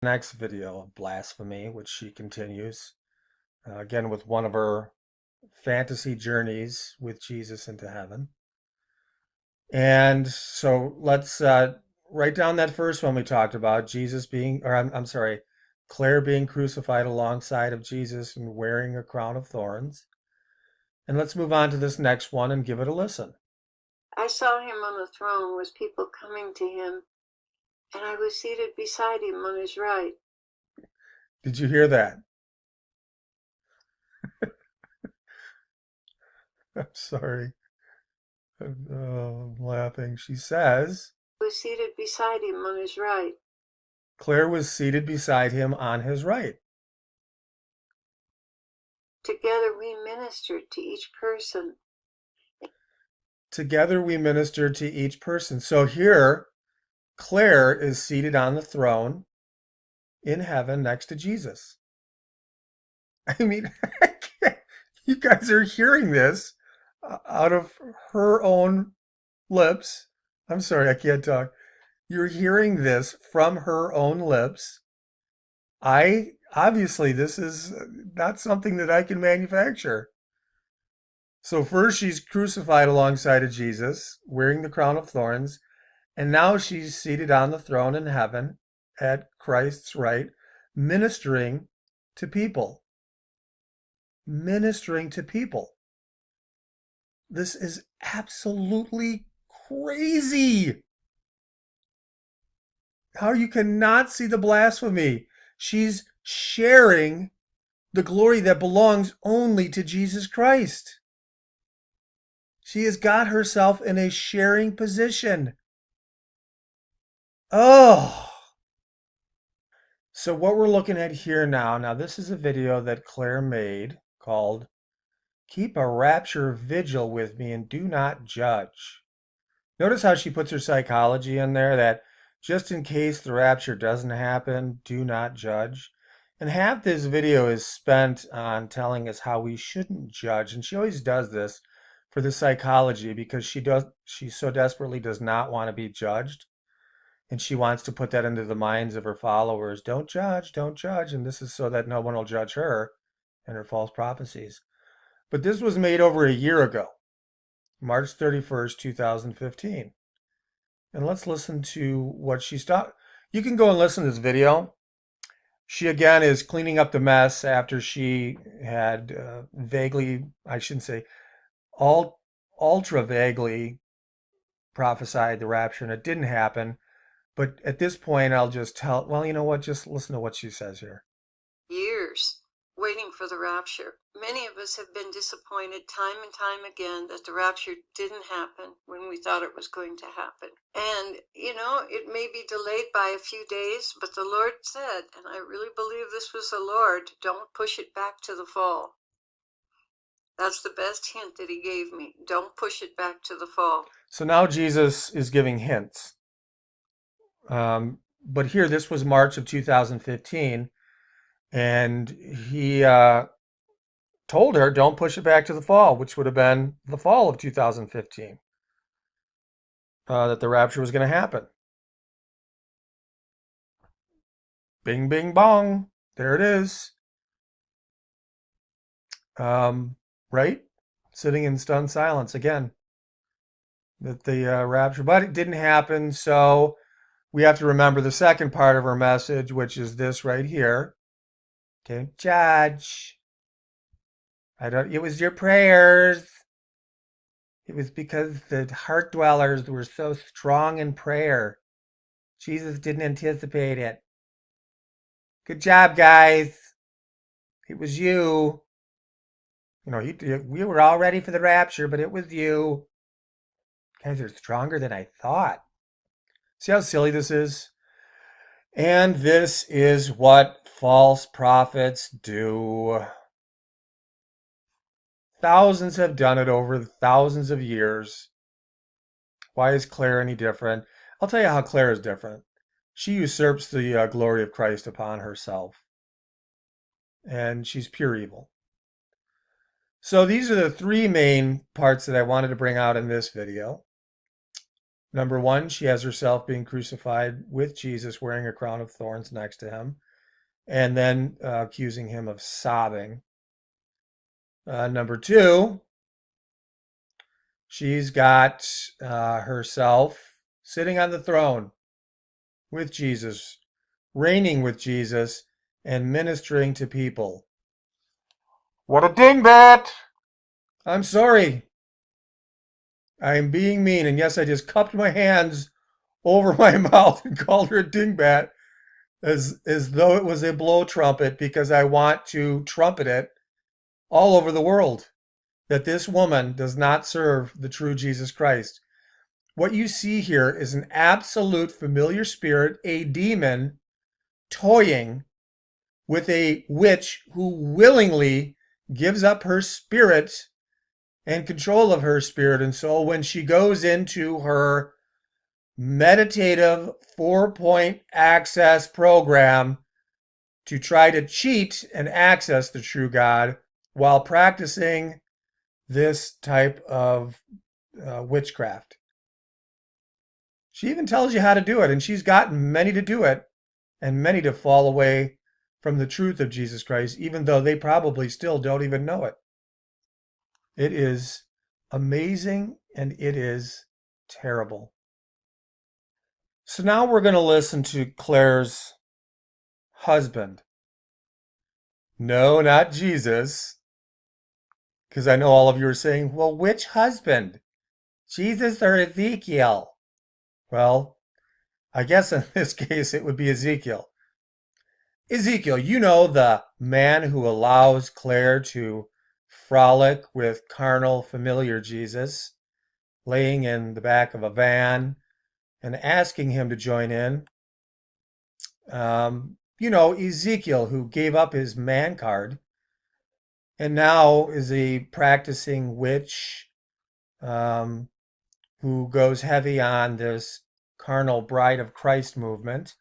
Next video of blasphemy, which she continues again with one of her fantasy journeys with Jesus into heaven. And so let's write down that first one we talked about, Jesus being, or I'm sorry, Claire being crucified alongside of Jesus and wearing a crown of thorns. And let's move on to this next one and give it a listen. I saw him on the throne with people coming to him, and I was seated beside him on his right. Did you hear that? I'm sorry. I'm laughing. She says, I was seated beside him on his right. Claire was seated beside him on his right. Together we ministered to each person. Together we ministered to each person. So here, Claire is seated on the throne in heaven next to Jesus. I mean, you guys are hearing this out of her own lips. I'm sorry, I can't talk. You're hearing this from her own lips. Obviously, this is not something that I can manufacture. So first she's crucified alongside of Jesus, wearing the crown of thorns, and now she's seated on the throne in heaven at Christ's right, ministering to people. Ministering to people. This is absolutely crazy. How you cannot see the blasphemy. She's sharing the glory that belongs only to Jesus Christ. She has got herself in a sharing position. Oh. So what we're looking at here now this is a video that Claire made called Keep a Rapture Vigil with Me and Do Not Judge. Notice how she puts her psychology in there, that just in case the rapture doesn't happen, do not judge. And half this video is spent on telling us how we shouldn't judge. And she always does this for the psychology because she so desperately does not want to be judged. And she wants to put that into the minds of her followers. Don't judge, don't judge. And this is so that no one will judge her and her false prophecies. But this was made over a year ago, March 31st, 2015. And let's listen to what she's talking. You can go and listen to this video. She again is cleaning up the mess after she had vaguely, I shouldn't say, ultra vaguely prophesied the rapture, and it didn't happen. But at this point, I'll just tell, well, you know what? Just listen to what she says here. Years waiting for the rapture. Many of us have been disappointed time and time again that the rapture didn't happen when we thought it was going to happen. And, it may be delayed by a few days, but the Lord said, and I really believe this was the Lord, don't push it back to the fall. That's the best hint that he gave me. Don't push it back to the fall. So now Jesus is giving hints. But here, this was March of 2015, and he told her, don't push it back to the fall, which would have been the fall of 2015, that the rapture was going to happen. Bing, bing, bong. There it is. Right? Sitting in stunned silence again. That the rapture, but it didn't happen. So we have to remember the second part of her message, which is this right here. Don't judge. It was your prayers. It was because the heart dwellers were so strong in prayer. Jesus didn't anticipate it. Good job, guys. It was you. We were all ready for the rapture, but it was you. Guys are stronger than I thought. See how silly this is? And this is what false prophets do. Thousands have done it over thousands of years. Why is Clare any different? I'll tell you how Clare is different. She usurps the glory of Christ upon herself. And she's pure evil. So these are the three main parts that I wanted to bring out in this video. Number one, she has herself being crucified with Jesus wearing a crown of thorns next to him, and then accusing him of sobbing. Number two, she's got herself sitting on the throne with Jesus, reigning with Jesus, and ministering to people. What a dingbat! I'm sorry. I am being mean, and yes, I just cupped my hands over my mouth and called her a dingbat as though it was a blow trumpet because I want to trumpet it all over the world that this woman does not serve the true Jesus Christ. What you see here is an absolute familiar spirit, a demon, toying with a witch who willingly gives up her spirit and control of her spirit and soul when she goes into her meditative 4-point access program to try to cheat and access the true God while practicing this type of witchcraft. She even tells you how to do it, and she's gotten many to do it and many to fall away from the truth of Jesus Christ, even though they probably still don't even know it. It is amazing and it is terrible. So now we're going to listen to Claire's husband. No, not Jesus. Because I know all of you are saying, well, which husband? Jesus or Ezekiel? Well, I guess in this case it would be Ezekiel. Ezekiel, you know, the man who allows Claire to frolic with carnal, familiar Jesus, laying in the back of a van and asking him to join in. You know, Ezekiel, who gave up his man card and now is a practicing witch um, who goes heavy on this carnal bride of Christ movement.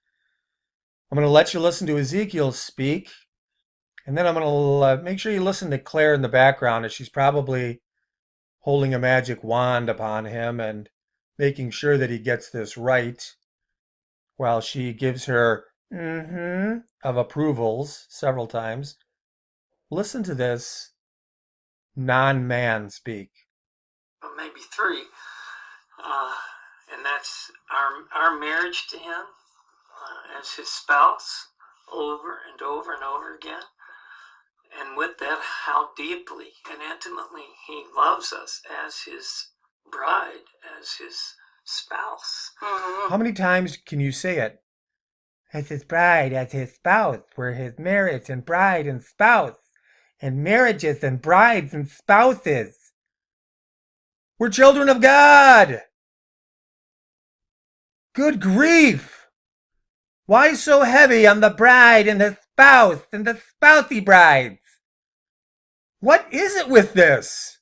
I'm going to let you listen to Ezekiel speak, and then I'm going to make sure you listen to Claire in the background as she's probably holding a magic wand upon him and making sure that he gets this right while she gives her of approvals several times. Listen to this non-man speak. Well, maybe three. And that's our marriage to him as his spouse over and over and over again. And with that, how deeply and intimately he loves us as his bride, as his spouse. How many times can you say it? As his bride, as his spouse. We're his marriage and bride and spouse. And marriages and brides and spouses. We're children of God. Good grief. Why so heavy on the bride and the spouse and the spousey brides? What is it with this?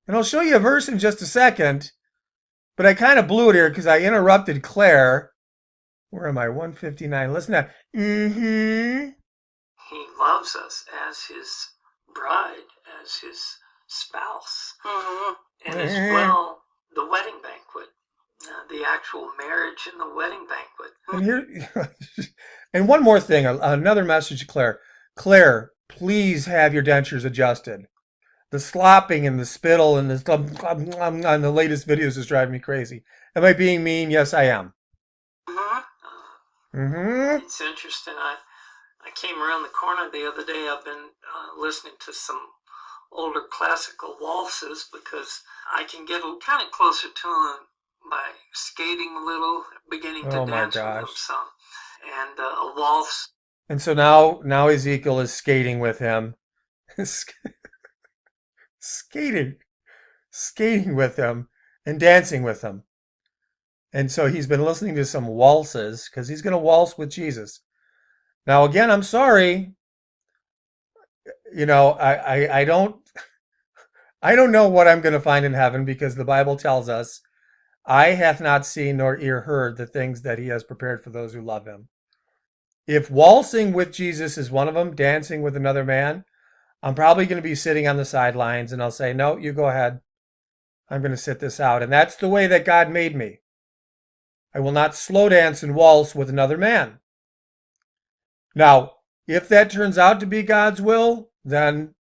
And I'll show you a verse in just a second, but I kind of blew it here because I interrupted Claire. Where am I? 159. Listen to that. He loves us as his bride, as his spouse. And as well, the wedding banquet. The actual marriage and the wedding banquet. And here, and one more thing, another message to Claire. Claire, please have your dentures adjusted. The slopping and the spittle and the on the latest videos is driving me crazy. Am I being mean? Yes, I am. It's interesting. I came around the corner the other day. I've been listening to some older classical waltzes because I can get kind of closer to them by skating a little, beginning to dance with them some. And a waltz. And so now Ezekiel is skating with him. skating with him and dancing with him. And so he's been listening to some waltzes because he's going to waltz with Jesus. Now, again, I'm sorry. You know, I don't know what I'm going to find in heaven because the Bible tells us, eye hath not seen nor ear heard the things that he has prepared for those who love him. If waltzing with Jesus is one of them, dancing with another man, I'm probably going to be sitting on the sidelines and I'll say, no, you go ahead. I'm going to sit this out. And that's the way that God made me. I will not slow dance and waltz with another man. Now, if that turns out to be God's will, then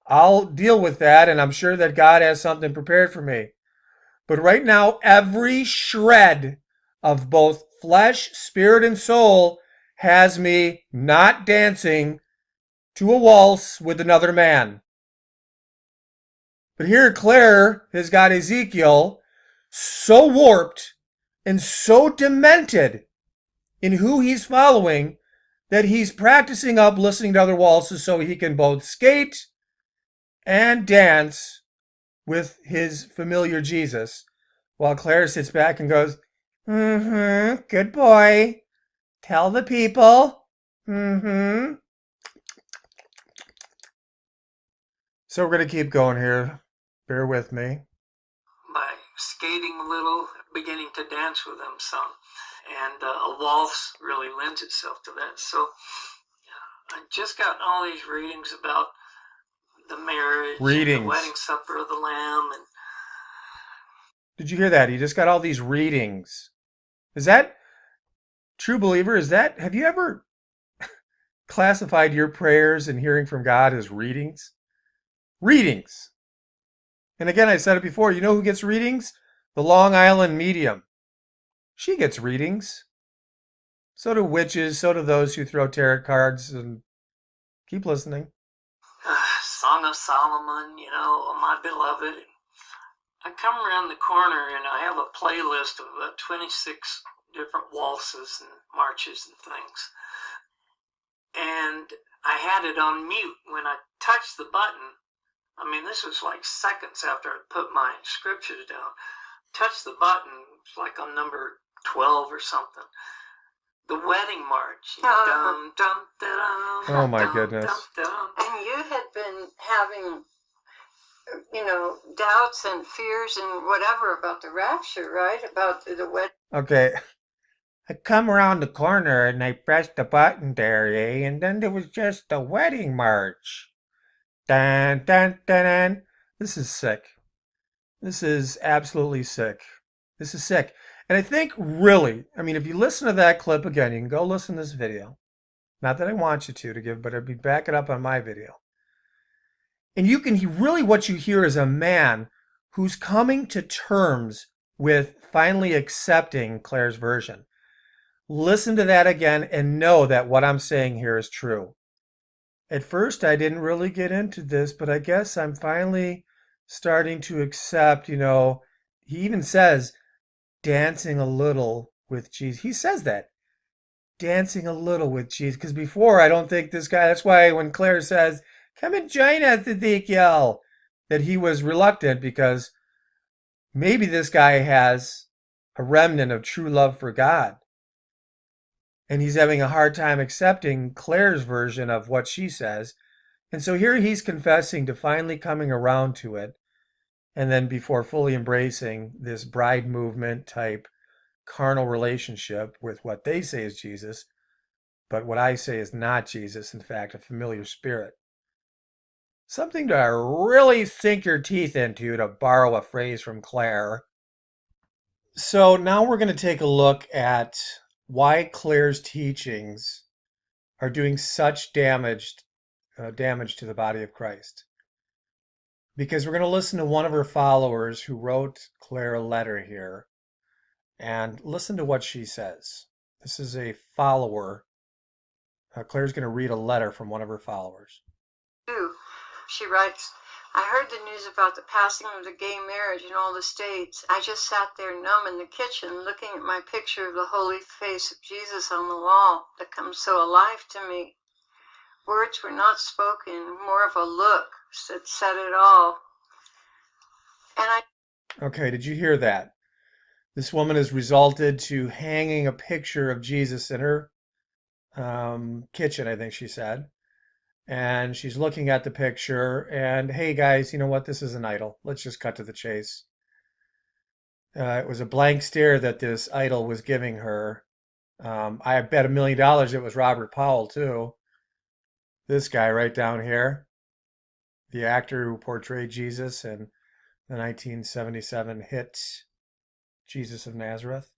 I'll deal with that. And I'm sure that God has something prepared for me. But right now, every shred of both flesh, spirit, and soul has me not dancing to a waltz with another man. But here, Clare has got Ezekiel so warped and so demented in who he's following that he's practicing up listening to other waltzes so he can both skate and dance with his familiar Jesus, while Claire sits back and goes, "Mm-hmm, good boy. Tell the people. Mm-hmm." So we're going to keep going here. Bear with me. By skating a little, beginning to dance with them some. And a waltz really lends itself to that. So I just got all these readings about the marriage and the wedding Readings. supper of the Lamb. And Did you hear that? He just got all these readings. Is that true, believer? Have you ever classified your prayers and hearing from God as readings? Readings. And again, I said it before. You know who gets readings? The Long Island medium. She gets readings. So do witches. So do those who throw tarot cards. And keep listening. Song of Solomon, oh my beloved. I come around the corner and I have a playlist of about 26 different waltzes and marches and things. And I had it on mute. When I touched the button, I mean, this was like seconds after I put my scriptures down. Touched the button, it's like on number 12 or something. The wedding march. Dum, dum, dum, Oh my dum, goodness. dum, dum. And you had been having, doubts and fears and whatever about the rapture, right? About the wedding. Okay. I come around the corner and I pressed the button there, eh? And then there was just a wedding march. Dun, dun, dun, dun. This is sick. This is absolutely sick. This is sick. And I think really, I mean, if you listen to that clip again, you can go listen to this video. Not that I want you to give, but I'd be backing up on my video. And you can really, what you hear is a man who's coming to terms with finally accepting Claire's version. Listen to that again and know that what I'm saying here is true. At first, I didn't really get into this, but I guess I'm finally starting to accept, he even says, dancing a little with Jesus. He says that, dancing a little with Jesus. Because before, I don't think this guy, that's why when Claire says, come and join us, Ezekiel, that he was reluctant because maybe this guy has a remnant of true love for God. And he's having a hard time accepting Claire's version of what she says. And so here he's confessing to finally coming around to it. And then before fully embracing this bride movement type carnal relationship with what they say is Jesus, but what I say is not Jesus, in fact, a familiar spirit. Something to really sink your teeth into, to borrow a phrase from Clare. So now we're going to take a look at why Claire's teachings are doing such damage to the body of Christ. Because we're going to listen to one of her followers who wrote Claire a letter here and listen to what she says. This is a follower. Claire's going to read a letter from one of her followers. She writes, I heard the news about the passing of the gay marriage in all the states. I just sat there numb in the kitchen looking at my picture of the holy face of Jesus on the wall that comes so alive to me. Words were not spoken, more of a look that said it all. Okay, did you hear that? This woman has resulted to hanging a picture of Jesus in her kitchen, I think she said. And she's looking at the picture and, hey guys, you know what? This is an idol. Let's just cut to the chase. It was a blank stare that this idol was giving her. I bet $1 million it was Robert Powell too. This guy right down here, the actor who portrayed Jesus in the 1977 hit Jesus of Nazareth.